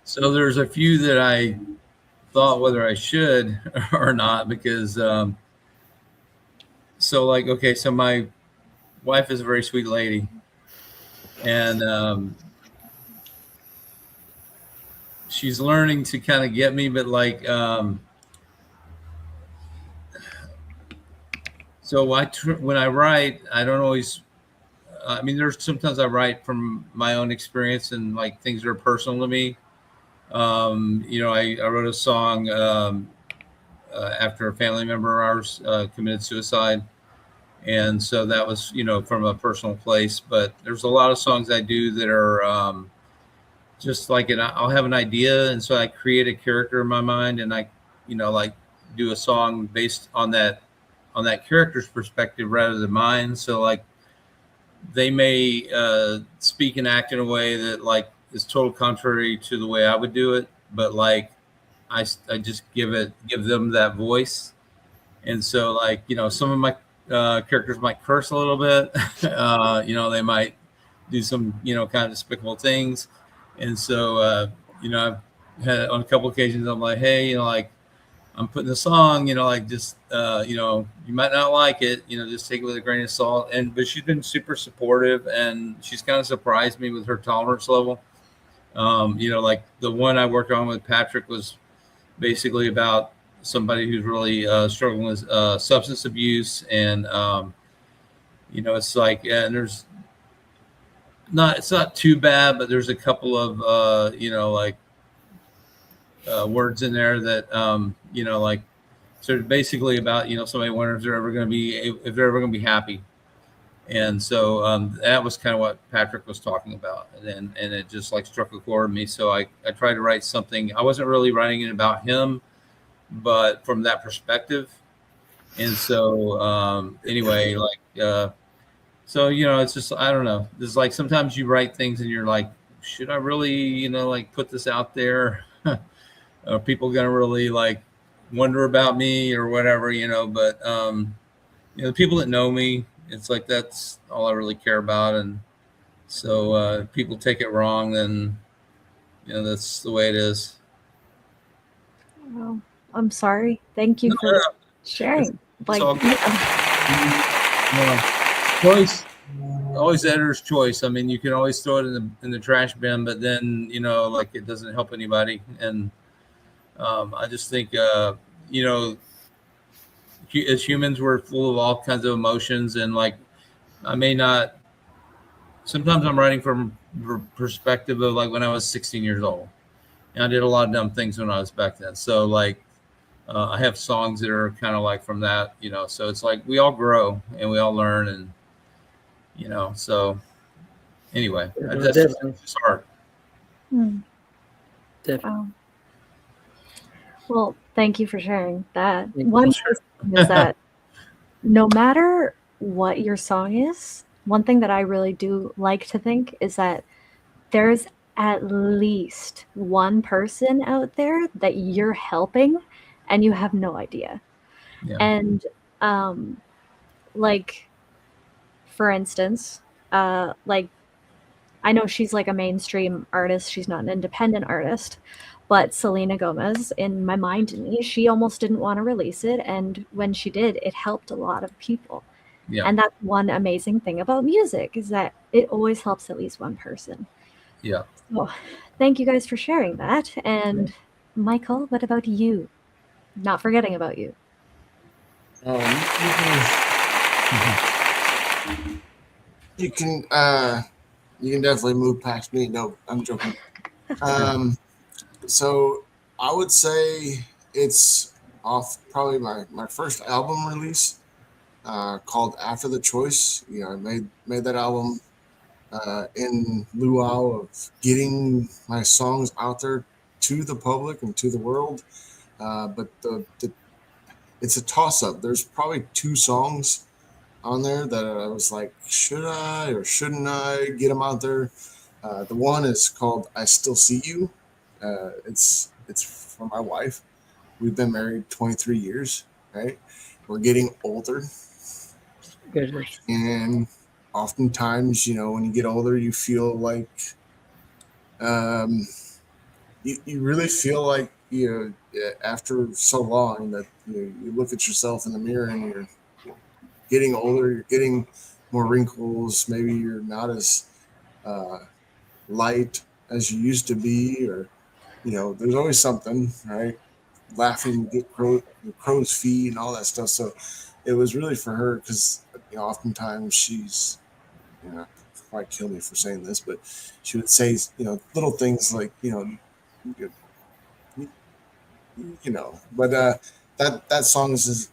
So there's a few that I thought whether I should or not because so my wife is a very sweet lady, and she's learning to kind of get me, but so when I write, I don't always. I mean, there's sometimes I write from my own experience and like things that are personal to me. I wrote a song after a family member of ours committed suicide, And so that was, from a personal place. But there's a lot of songs I do that are just like I'll have an idea, and so I create a character in my mind, and I, like do a song based on that character's perspective rather than mine. So like they may speak and act in a way that like is total contrary to the way I would do it, but like I just give them that voice. And so like some of my characters might curse a little bit. They might do some kind of despicable things. And so I've had on a couple occasions I'm like, hey, like I'm putting a song, like just you might not like it, just take it with a grain of salt. But she's been super supportive, and she's kind of surprised me with her tolerance level. Like the one I worked on with Patrick was basically about somebody who's really struggling with substance abuse, and it's like, and it's not too bad, but there's a couple of like words in there that like, so basically about somebody wondering if they're ever going to be happy. And so that was kind of what Patrick was talking about, and it just like struck a chord with me. So I tried to write something. I wasn't really writing it about him, but from that perspective. And so anyway, like so it's just, I don't know. There's like sometimes you write things and you're like, should I really like put this out there? Are people gonna really like wonder about me or whatever? But the people that know me, it's like that's all I really care about. And so if people take it wrong, then that's the way it is. Well, I'm sorry. Thank you for sharing. It's all good. Choice, always editor's choice. I mean, you can always throw it in the trash bin, but then like it doesn't help anybody. And I just think as humans, we're full of all kinds of emotions, and like I may not. Sometimes I'm writing from perspective of like when I was 16 years old, and I did a lot of dumb things when I was back then. So like I have songs that are kind of like from that, So it's like we all grow and we all learn, and So anyway, it's hard. Definitely. Well, thank you for sharing that. One thing is that no matter what your song is, one thing that I really do like to think is that there's at least one person out there that you're helping and you have no idea. Yeah. And like, for instance, like I know she's like a mainstream artist. She's not an independent artist. But Selena Gomez, in my mind, she almost didn't want to release it. And when she did, it helped a lot of people. Yeah. And that's one amazing thing about music, is that it always helps at least one person. Yeah. So thank you guys for sharing that. And Michael, what about you? Not forgetting about you. You can definitely move past me. No, I'm joking. So I would say it's off probably my first album release called After the Choice. I made that album in luau of getting my songs out there to the public and to the world. But it's a toss up. There's probably two songs on there that I was like, should I or shouldn't I get them out there? The one is called "I Still See You." It's for my wife. We've been married 23 years, right? We're getting older, and oftentimes, when you get older, you feel like you really feel like after so long that you look at yourself in the mirror and you're getting older, you're getting more wrinkles. Maybe you're not as light as you used to be, or there's always something, right? Laughing, get crow's feet and all that stuff. So it was really for her because oftentimes she's might kill me for saying this, but she would say little things like but that song is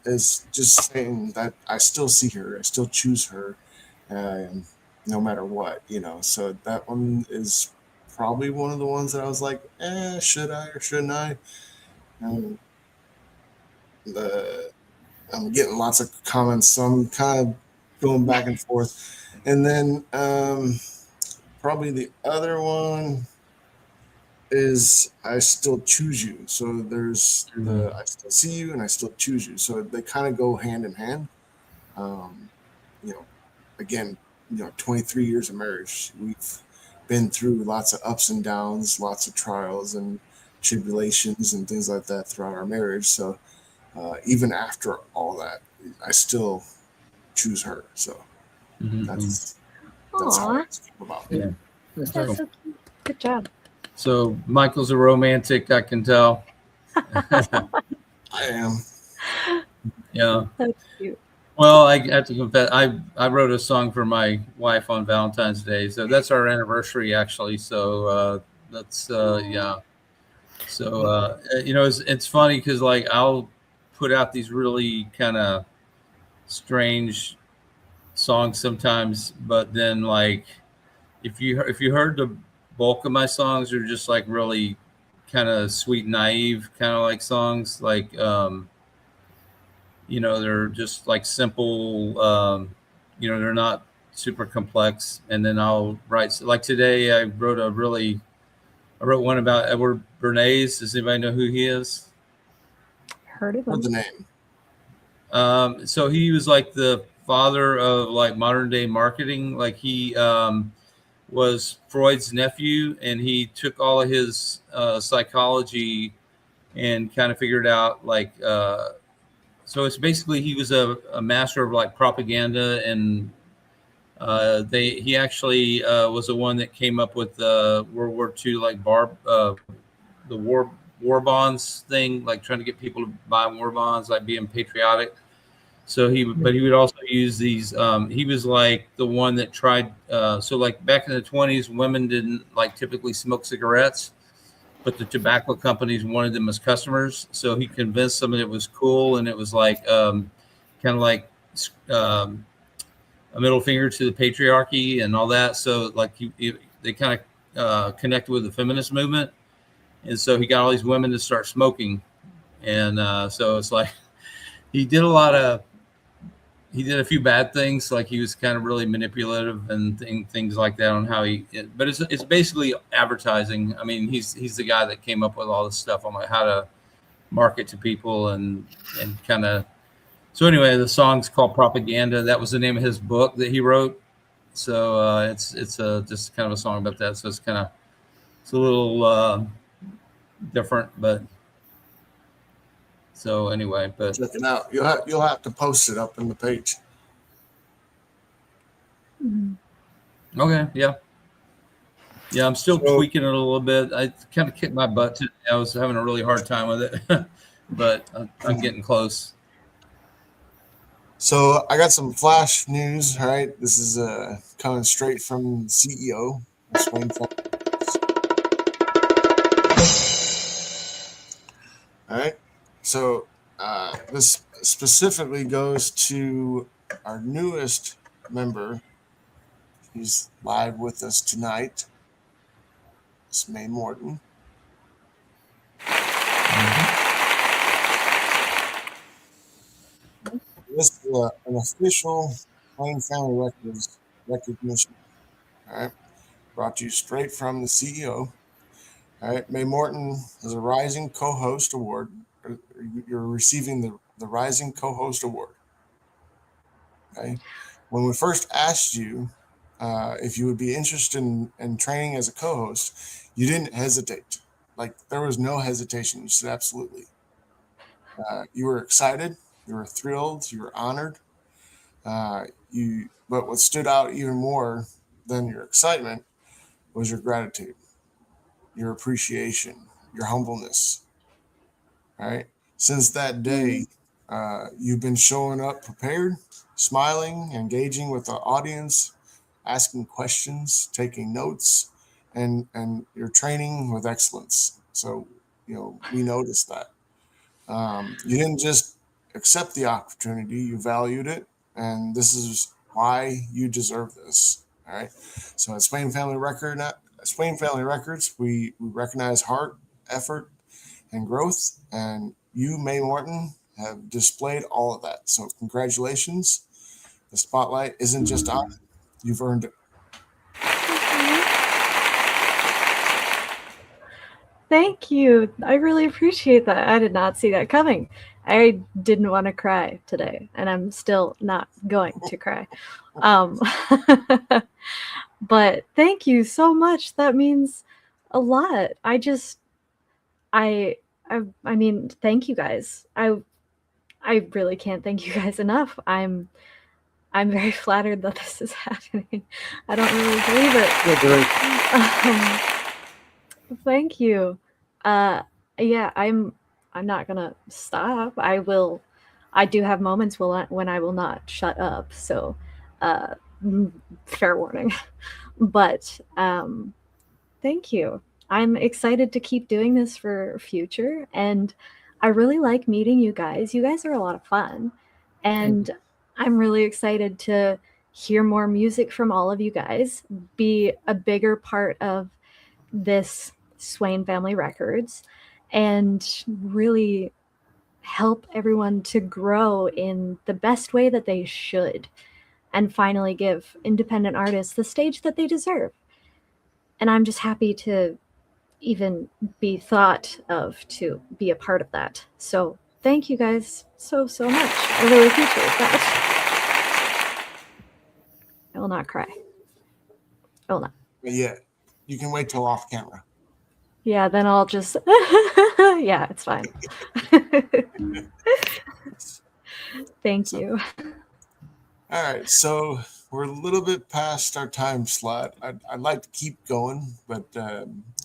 just saying that I still see her, I still choose her, no matter what, So that one is probably one of the ones that I was like, should I or shouldn't I? Um, the I'm getting lots of comments, so I'm kind of going back and forth. And then probably the other one is I still choose you. So there's the I still see you and I still choose you. So they kind of go hand in hand. Um, you know, again, 23 years of marriage. We've been through lots of ups and downs, lots of trials and tribulations and things like that throughout our marriage. So even after all that, I still choose her. So Mhm. that's how Aw, it's come about. Yeah. That's that's nice. so cute. Good job. So Michael's a romantic, I can tell. I am. Yeah. So cute. Well, I have to confess, I wrote a song for my wife on Valentine's Day, so that's our anniversary actually. So that's yeah. So it's funny because like I'll put out these really kind of strange songs sometimes, but then like if you heard the bulk of my songs are just like really kind of sweet, naive, kind of like songs like they're just like simple, they're not super complex. And then I'll write like today I wrote one about Edward Bernays. Does anybody know who he is? Heard of Heard the them. name. So he was like the father of like modern day marketing. Like he was Freud's nephew, and he took all of his psychology and kind of figured out like so it's basically he was a master of like propaganda, and he actually was the one that came up with World War II like the war bonds thing, like trying to get people to buy war bonds, like being patriotic. So but he would also use these. He was like the one that tried. So like back in the 20s, women didn't like typically smoke cigarettes, but the tobacco companies wanted them as customers. So he convinced them that it was cool, and it was like kind of like um, a middle finger to the patriarchy and all that. So like they kind of connected with the feminist movement, and so he got all these women to start smoking. And so it's like he did a lot of he did a few bad things, like he was kind of really manipulative and things like that on how but it's basically advertising. I mean, he's the guy that came up with all this stuff on like how to market to people and kind of. So anyway, the song's called Propaganda. That was the name of his book that he wrote. So it's just kind of a song about that. So it's a little different, but so anyway, but Check it out. You'll have to post it up in the page. Mhm. okay, yeah. Yeah, I'm still So tweaking it a little bit. I kind of kicked my butt today. I was having a really hard time with it, but I'm getting close. so I got some flash news. All right, this is coming straight from the CEO of Swain. All right. So this specifically goes to our newest member. He's live with us tonight. It's May Morton. This is an official Plain Family Records recognition. All right. Brought to you straight from the CEO. All right. May Morton is a Rising Co-host Award. You're receiving the Rising Co-host Award. Okay. When we first asked you if you would be interested in training as a co-host, you didn't hesitate. Like there was no hesitation. You said absolutely. You were excited. You were thrilled. You were honored. But what stood out even more than your excitement was your gratitude, your appreciation, your humbleness. All right. Since that day, you've been showing up prepared, smiling, engaging with the audience, asking questions, taking notes, and you're training with excellence. So we noticed that. You didn't just accept the opportunity, you valued it, and this is why you deserve this. All right. So at Swain Family Records, we recognize heart, effort, and growth, and you, Mae Morton, have displayed all of that. So congratulations. The spotlight isn't just on, you've earned it. Thank you. I really appreciate that. I did not see that coming. I didn't want to cry today, and I'm still not going to cry. But thank you so much. That means a lot. I mean, thank you guys. I really can't thank you guys enough. I'm very flattered that this is happening. I don't really believe it. Thank you. Yeah, I'm not gonna stop. I do have moments when I will not shut up. So, uh, fair warning. But thank you. I'm excited to keep doing this for future, and I really like meeting you guys. You guys are a lot of fun, and I'm really excited to hear more music from all of you guys, be a bigger part of this Swain Family Records, and really help everyone to grow in the best way that they should, and finally give independent artists the stage that they deserve. And I'm just happy to even be thought of to be a part of that. So thank you guys so much. I really appreciate that. I will not cry. I will not. But yeah, you can wait till off camera. Yeah, then I'll just yeah, it's fine. Thank you. All right, so we're a little bit past our time slot. I'd like to keep going, but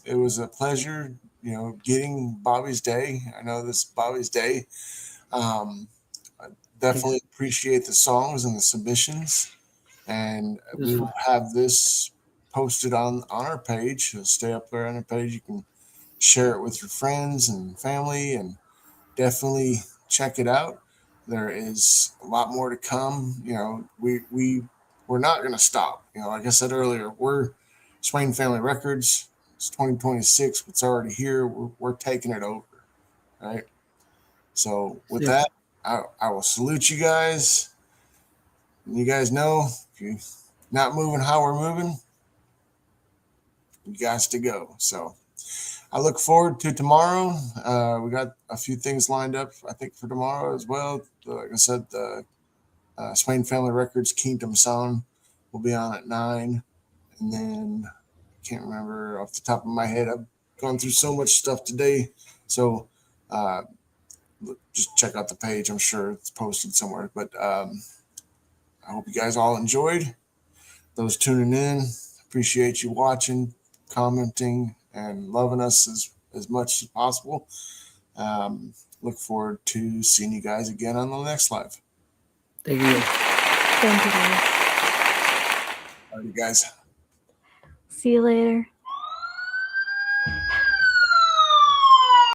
it was a pleasure, getting Bobby's Day. I know this is Bobby's Day. I definitely appreciate the songs and the submissions, and we will have this posted on our page. It'll stay up there on our page. You can share it with your friends and family, and definitely check it out. There is a lot more to come. We're not going to stop. Like I said earlier, we're Swain Family Records. It's 2026. It's already here. We're taking it over. Right. So with that, I will salute you guys. And you guys know if you're not moving how we're moving, you guys to go. So I look forward to tomorrow. We got a few things lined up, I think, for tomorrow as well. Like I said, the Swain Family Records Kingdom Sound will be on at 9. And then I can't remember off the top of my head. I've gone through so much stuff today. So just check out the page. I'm sure it's posted somewhere. But I hope you guys all enjoyed. Those tuning in, appreciate you watching, commenting, and loving us as much as possible. Look forward to seeing you guys again on the next live. Thank you. Thank you guys. All right, you guys. See you later.